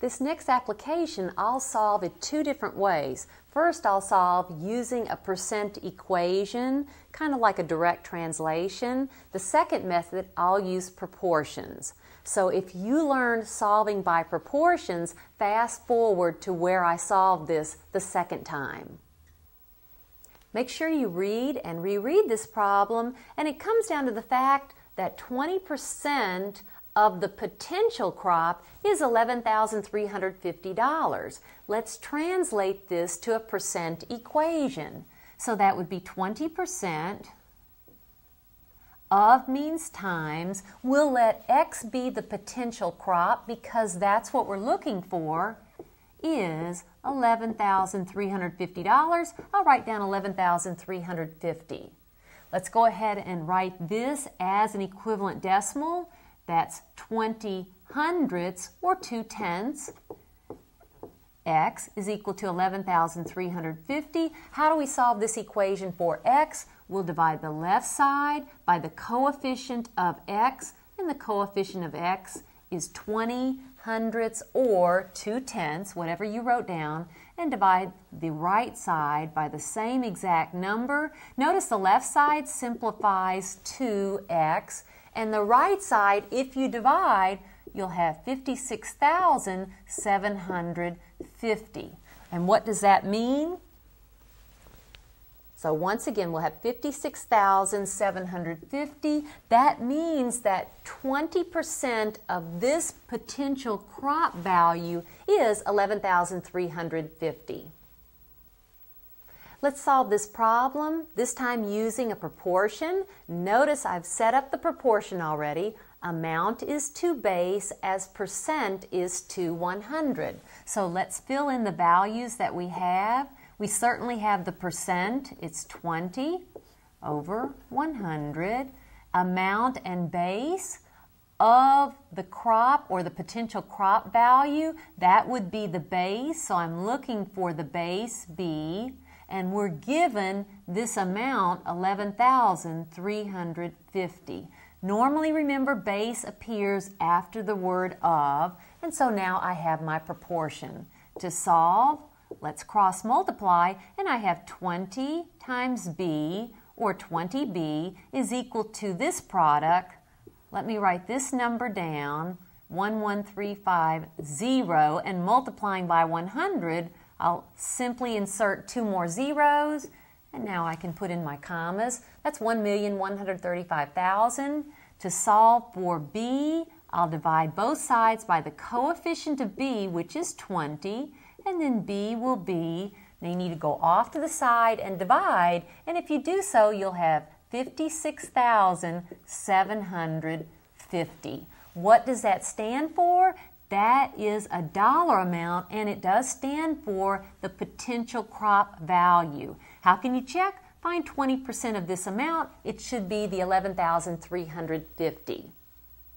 This next application I'll solve in two different ways. First, I'll solve using a percent equation, kind of like a direct translation. The second method, I'll use proportions. So if you learned solving by proportions, fast forward to where I solved this the second time. Make sure you read and reread this problem, and it comes down to the fact that 20% of the potential crop is $11,350. Let's translate this to a percent equation. So that would be 20% of means times. We'll let X be the potential crop because that's what we're looking for, is $11,350. I'll write down $11,350. Let's go ahead and write this as an equivalent decimal. That's 20 hundredths or 2/10. X is equal to 11,350. How do we solve this equation for X? We'll divide the left side by the coefficient of X, and the coefficient of X is 20 hundredths or 2/10, whatever you wrote down, and divide the right side by the same exact number. Notice the left side simplifies to X, and the right side, if you divide, you'll have 56,750. And what does that mean? So once again, we'll have 56,750. That means that 20% of this potential crop value is 11,350. Let's solve this problem, this time using a proportion. Notice I've set up the proportion already. Amount is to base as percent is to 100. So let's fill in the values that we have. We certainly have the percent, it's 20 over 100. Amount and base of the crop or the potential crop value, that would be the base. So I'm looking for the base B, and we're given this amount, 11,350. Normally, remember, base appears after the word of, and so now I have my proportion. To solve, let's cross multiply, and I have 20 times B, or 20B, is equal to this product. Let me write this number down, 11350, and multiplying by 100, I'll simply insert two more zeros, and now I can put in my commas. That's 1,135,000. To solve for B, I'll divide both sides by the coefficient of B, which is 20, and then B will be, now you need to go off to the side and divide, and if you do so, you'll have 56,750. What does that stand for? That is a dollar amount, and it does stand for the potential crop value. How can you check? Find 20% of this amount. It should be the 11,350.